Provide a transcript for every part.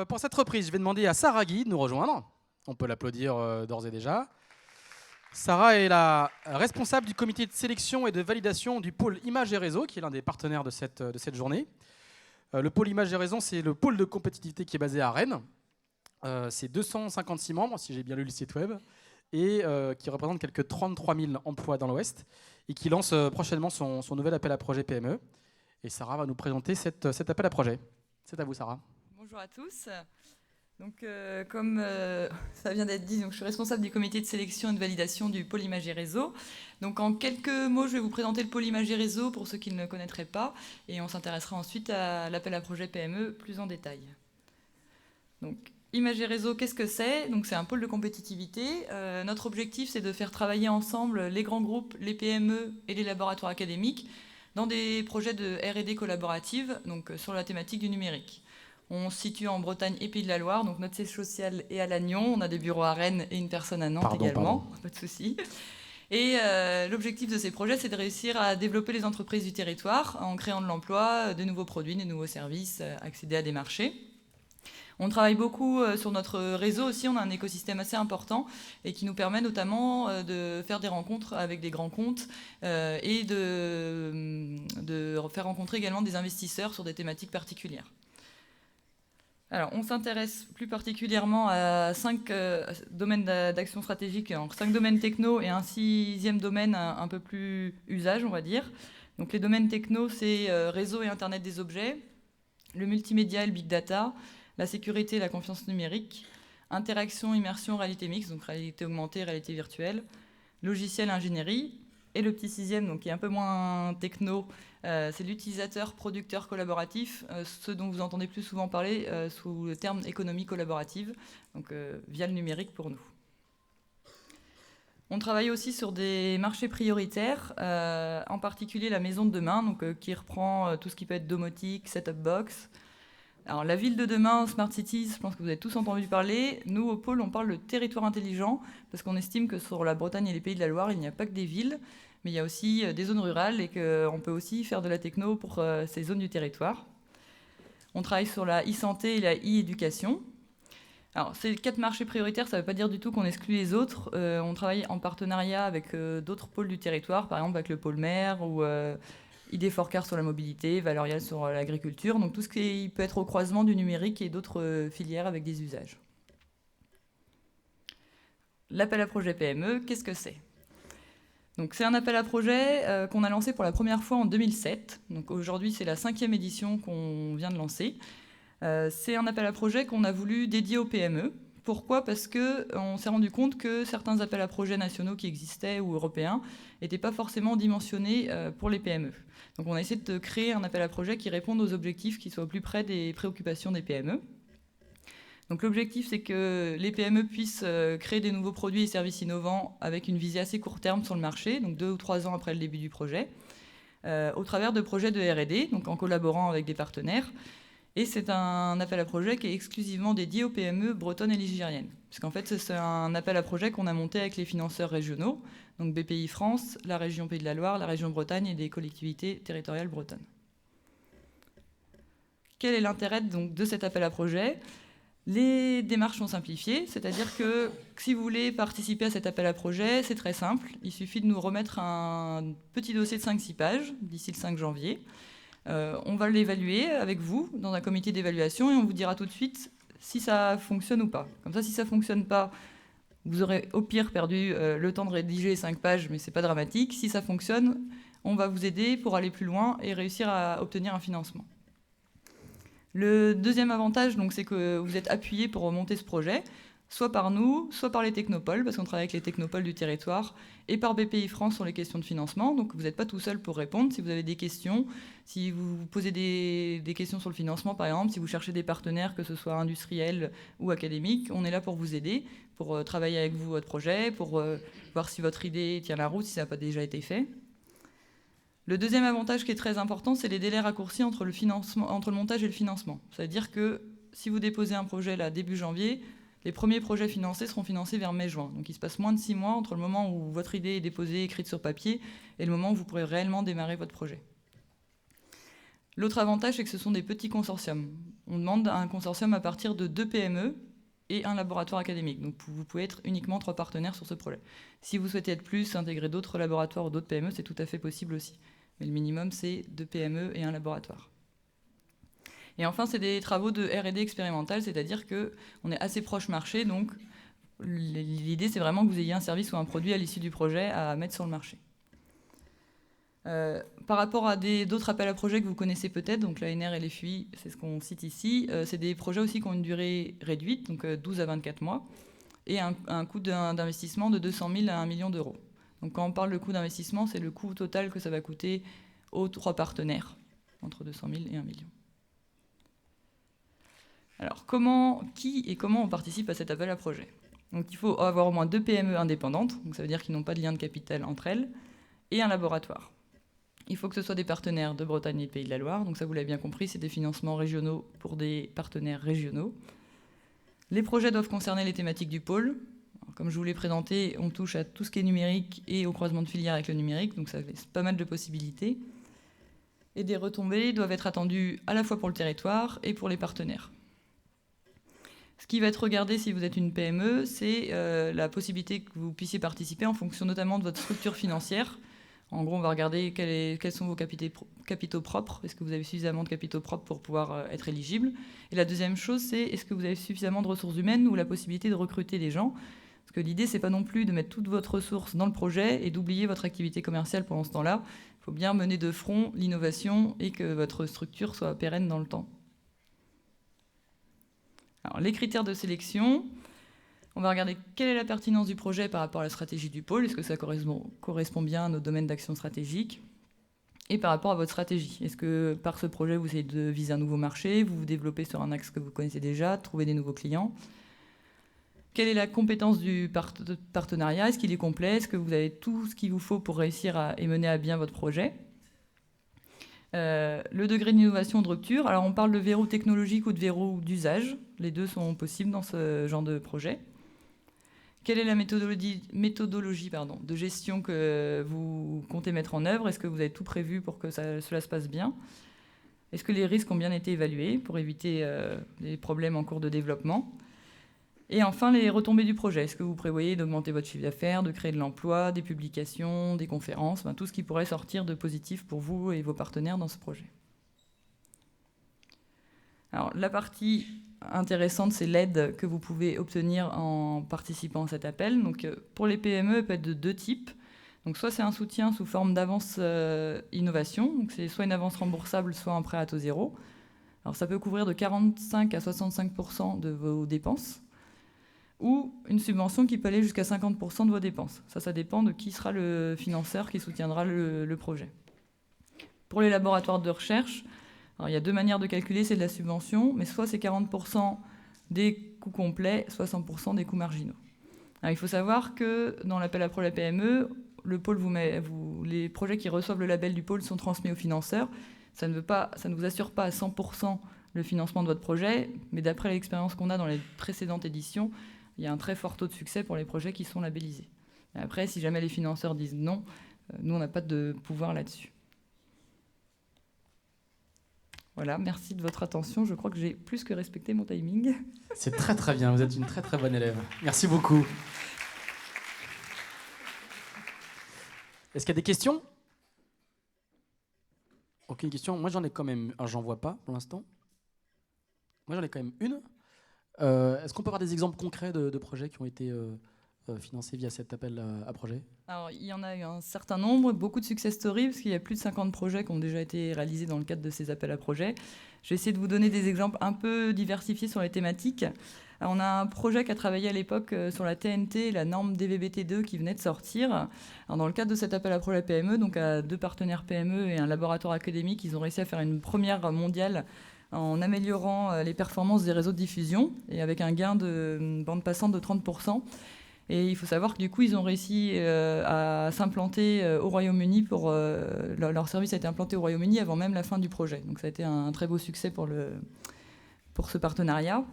pour cette reprise, je vais demander à Sarah Guy de nous rejoindre. On peut l'applaudir d'ores et déjà. Sarah est la responsable du comité de sélection et de validation du pôle Images et Réseaux, qui est l'un des partenaires de cette journée. Le pôle Images et Réseaux, c'est le pôle de compétitivité qui est basé à Rennes. C'est 256 membres, si j'ai bien lu le site web, et qui représente quelques 33 000 emplois dans l'Ouest, et qui lance prochainement son nouvel appel à projet PME. Et Sarah va nous présenter cet appel à projet. C'est à vous, Sarah. Bonjour à tous. Donc, comme ça vient d'être dit, donc, je suis responsable du comité de sélection et de validation du pôle Images et Réseaux. Donc, en quelques mots, je vais vous présenter le pôle Images et Réseaux pour ceux qui ne le connaîtraient pas, et on s'intéressera ensuite à l'appel à projet PME plus en détail. Donc, Images et Réseaux, qu'est-ce que c'est? Donc, c'est un pôle de compétitivité. Notre objectif, c'est de faire travailler ensemble les grands groupes, les PME et les laboratoires académiques dans des projets de R&D collaborative, donc sur la thématique du numérique. On se situe en Bretagne et Pays de la Loire, donc notre siège social est à Lannion. On a des bureaux à Rennes et une personne à Nantes également, pas de souci. Et l'objectif de ces projets, c'est de réussir à développer les entreprises du territoire en créant de l'emploi, de nouveaux produits, de nouveaux services, accéder à des marchés. On travaille beaucoup sur notre réseau aussi, on a un écosystème assez important et qui nous permet notamment de faire des rencontres avec des grands comptes et de faire rencontrer également des investisseurs sur des thématiques particulières. Alors, on s'intéresse plus particulièrement à 5 domaines d'action stratégique, 5 domaines techno et un 6e domaine un peu plus usage, on va dire. Donc, les domaines techno, c'est réseau et Internet des objets, le multimédia et le big data, la sécurité et la confiance numérique, interaction, immersion, réalité mixte, donc réalité augmentée, réalité virtuelle, logiciel, ingénierie, et le petit 6e, donc qui est un peu moins techno, c'est l'utilisateur producteur collaboratif, ce dont vous entendez plus souvent parler sous le terme économie collaborative, donc via le numérique pour nous. On travaille aussi sur des marchés prioritaires, en particulier la maison de demain, donc, qui reprend tout ce qui peut être domotique, set-up box. Alors, la ville de demain, Smart Cities, je pense que vous avez tous entendu parler. Nous, au pôle, on parle de territoire intelligent, parce qu'on estime que sur la Bretagne et les Pays de la Loire, il n'y a pas que des villes, mais il y a aussi des zones rurales et qu'on peut aussi faire de la techno pour ces zones du territoire. On travaille sur la e-santé et la e-éducation. Alors, ces 4 marchés prioritaires, ça ne veut pas dire du tout qu'on exclut les autres. On travaille en partenariat avec d'autres pôles du territoire, par exemple avec le pôle mer ou ID Forecast sur la mobilité, Valorial sur l'agriculture, donc tout ce qui peut être au croisement du numérique et d'autres filières avec des usages. L'appel à projet PME, qu'est-ce que c'est? Donc, c'est un appel à projet qu'on a lancé pour la première fois en 2007. Donc, aujourd'hui, c'est la 5e édition qu'on vient de lancer. C'est un appel à projet qu'on a voulu dédier aux PME. Pourquoi? Parce qu'on s'est rendu compte que certains appels à projets nationaux qui existaient ou européens n'étaient pas forcément dimensionnés pour les PME. Donc on a essayé de créer un appel à projet qui réponde aux objectifs, qui soit au plus près des préoccupations des PME. Donc l'objectif, c'est que les PME puissent créer des nouveaux produits et services innovants avec une visée assez court terme sur le marché, donc 2 ou 3 ans après le début du projet, au travers de projets de R&D, donc en collaborant avec des partenaires. Et c'est un appel à projet qui est exclusivement dédié aux PME bretonnes et ligériennes. Puisqu'en fait, c'est un appel à projet qu'on a monté avec les financeurs régionaux, donc BPI France, la région Pays de la Loire, la région Bretagne et des collectivités territoriales bretonnes. Quel est l'intérêt donc de cet appel à projet? Les démarches sont simplifiées, c'est-à-dire que si vous voulez participer à cet appel à projet, c'est très simple. Il suffit de nous remettre un petit dossier de 5-6 pages d'ici le 5 janvier. On va l'évaluer avec vous dans un comité d'évaluation et on vous dira tout de suite si ça fonctionne ou pas. Comme ça, si ça ne fonctionne pas, vous aurez au pire perdu le temps de rédiger les 5 pages, mais ce n'est pas dramatique. Si ça fonctionne, on va vous aider pour aller plus loin et réussir à obtenir un financement. Le deuxième avantage, donc, c'est que vous êtes appuyé pour monter ce projet, soit par nous, soit par les technopoles, parce qu'on travaille avec les technopoles du territoire, et par BPI France sur les questions de financement. Donc vous n'êtes pas tout seul pour répondre. Si vous avez des questions, si vous posez des questions sur le financement, par exemple, si vous cherchez des partenaires, que ce soit industriels ou académiques, on est là pour vous aider, pour travailler avec vous votre projet, pour voir si votre idée tient la route, si ça n'a pas déjà été fait. Le deuxième avantage qui est très important, c'est les délais raccourcis entre le montage et le financement. C'est-à-dire que si vous déposez un projet là, début janvier, les premiers projets financés seront financés vers mai-juin. Donc il se passe moins de 6 mois entre le moment où votre idée est déposée, écrite sur papier, et le moment où vous pourrez réellement démarrer votre projet. L'autre avantage, c'est que ce sont des petits consortiums. On demande un consortium à partir de 2 PME et un laboratoire académique. Donc vous pouvez être uniquement 3 partenaires sur ce projet. Si vous souhaitez être plus, intégrer d'autres laboratoires ou d'autres PME, c'est tout à fait possible aussi. Mais le minimum, c'est 2 PME et un laboratoire. Et enfin, c'est des travaux de R&D expérimental, c'est-à-dire qu'on est assez proche marché, donc l'idée, c'est vraiment que vous ayez un service ou un produit à l'issue du projet à mettre sur le marché. Par rapport à d'autres appels à projets que vous connaissez peut-être, donc l'ANR et les FUI, c'est ce qu'on cite ici, c'est des projets aussi qui ont une durée réduite, donc 12 à 24 mois, et un coût d'investissement de 200 000 à 1 million d'euros. Donc quand on parle de coût d'investissement, c'est le coût total que ça va coûter aux 3 partenaires, entre 200 000 et 1 million. Alors, qui et comment on participe à cet appel à projet? Donc, il faut avoir au moins 2 PME indépendantes, donc ça veut dire qu'ils n'ont pas de lien de capital entre elles, et un laboratoire. Il faut que ce soit des partenaires de Bretagne et de Pays de la Loire, donc ça vous l'avez bien compris, c'est des financements régionaux pour des partenaires régionaux. Les projets doivent concerner les thématiques du pôle. Alors, comme je vous l'ai présenté, on touche à tout ce qui est numérique et au croisement de filières avec le numérique, donc ça fait pas mal de possibilités. Et des retombées doivent être attendues à la fois pour le territoire et pour les partenaires. Ce qui va être regardé si vous êtes une PME, c'est la possibilité que vous puissiez participer en fonction notamment de votre structure financière. En gros, on va regarder quels sont vos capitaux propres. Est-ce que vous avez suffisamment de capitaux propres pour pouvoir être éligible? Et la deuxième chose, c'est est-ce que vous avez suffisamment de ressources humaines ou la possibilité de recruter des gens? Parce que l'idée, c'est pas non plus de mettre toutes votre ressources dans le projet et d'oublier votre activité commerciale pendant ce temps-là. Il faut bien mener de front l'innovation et que votre structure soit pérenne dans le temps. Alors, les critères de sélection, on va regarder quelle est la pertinence du projet par rapport à la stratégie du pôle, est-ce que ça correspond bien à nos domaines d'action stratégique, et par rapport à votre stratégie. Est-ce que par ce projet, vous essayez de viser un nouveau marché, vous vous développez sur un axe que vous connaissez déjà, trouver des nouveaux clients? Quelle est la compétence du partenariat? Est-ce qu'il est complet? Est-ce que vous avez tout ce qu'il vous faut pour réussir et mener à bien votre projet? Le degré d'innovation de rupture, alors on parle de verrou technologique ou de verrou d'usage, les deux sont possibles dans ce genre de projet. Quelle est la méthodologie de gestion que vous comptez mettre en œuvre? Est-ce que vous avez tout prévu pour que cela se passe bien? Est-ce que les risques ont bien été évalués pour éviter des problèmes en cours de développement? Et enfin, les retombées du projet. Est-ce que vous prévoyez d'augmenter votre chiffre d'affaires, de créer de l'emploi, des publications, des conférences, tout ce qui pourrait sortir de positif pour vous et vos partenaires dans ce projet? Alors, la partie intéressante, c'est l'aide que vous pouvez obtenir en participant à cet appel. Donc, pour les PME, elle peut être de 2 types. Donc, soit c'est un soutien sous forme d'avance innovation, donc c'est soit une avance remboursable, soit un prêt à taux zéro. Alors, ça peut couvrir de 45 à 65% de vos dépenses, ou une subvention qui peut aller jusqu'à 50% de vos dépenses. Ça dépend de qui sera le financeur qui soutiendra le projet. Pour les laboratoires de recherche, alors il y a 2 manières de calculer, c'est de la subvention, mais soit c'est 40% des coûts complets, soit 100% des coûts marginaux. Alors, il faut savoir que dans l'appel à projet PME, le pôle les projets qui reçoivent le label du pôle sont transmis aux financeurs. Ça ne vous assure pas à 100% le financement de votre projet, mais d'après l'expérience qu'on a dans les précédentes éditions, il y a un très fort taux de succès pour les projets qui sont labellisés. Et après, si jamais les financeurs disent non, nous, on n'a pas de pouvoir là-dessus. Voilà, merci de votre attention. Je crois que j'ai plus que respecté mon timing. C'est très très bien, vous êtes une très très bonne élève. Merci beaucoup. Est-ce qu'il y a des questions? Aucune question? Moi j'en ai quand même... Alors, j'en vois pas pour l'instant. Moi j'en ai quand même une. Est-ce qu'on peut avoir des exemples concrets de projets qui ont été financés via cet appel à projet? Alors, il y en a eu un certain nombre, beaucoup de success stories, parce qu'il y a plus de 50 projets qui ont déjà été réalisés dans le cadre de ces appels à projets. Je vais essayer de vous donner des exemples un peu diversifiés sur les thématiques. Alors, on a un projet qui a travaillé à l'époque sur la TNT, la norme DVB-T2 qui venait de sortir. Alors, dans le cadre de cet appel à projet PME, donc à 2 partenaires PME et un laboratoire académique, ils ont réussi à faire une première mondiale en améliorant les performances des réseaux de diffusion et avec un gain de bande passante de 30%. Et il faut savoir que du coup, ils ont réussi à s'implanter au Royaume-Uni. Leur service a été implanté au Royaume-Uni avant même la fin du projet. Donc ça a été un très beau succès pour ce partenariat.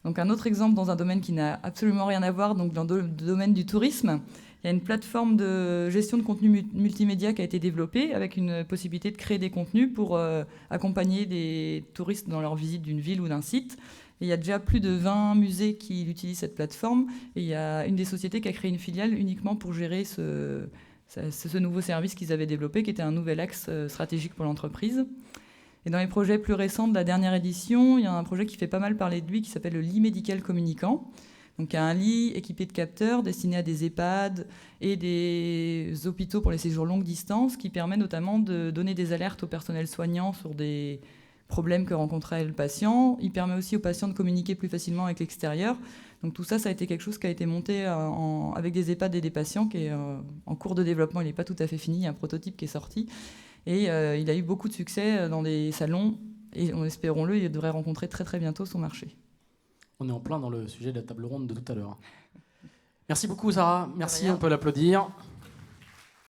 Donc un autre exemple dans un domaine qui n'a absolument rien à voir, donc dans le domaine du tourisme, Il y a une plateforme de gestion de contenu multimédia qui a été développée avec une possibilité de créer des contenus pour accompagner des touristes dans leur visite d'une ville ou d'un site. Et il y a déjà plus de 20 musées qui utilisent cette plateforme. Et il y a une des sociétés qui a créé une filiale uniquement pour gérer ce nouveau service qu'ils avaient développé, qui était un nouvel axe stratégique pour l'entreprise. Et dans les projets plus récents de la dernière édition, il y a un projet qui fait pas mal parler de lui, qui s'appelle le lit médical communicant. Donc il y a un lit équipé de capteurs destiné à des EHPAD et des hôpitaux pour les séjours longue distance, qui permet notamment de donner des alertes au personnel soignant sur des problèmes que rencontrait le patient. Il permet aussi aux patients de communiquer plus facilement avec l'extérieur. Donc tout ça, ça a été quelque chose qui a été monté avec des EHPAD et des patients, qui est en cours de développement. Il n'est pas tout à fait fini, il y a un prototype qui est sorti. Et il a eu beaucoup de succès dans des salons. Et espérons-le, il devrait rencontrer très très bientôt son marché. On est en plein dans le sujet de la table ronde de tout à l'heure. Merci beaucoup Sarah, merci, Rien. on peut l'applaudir.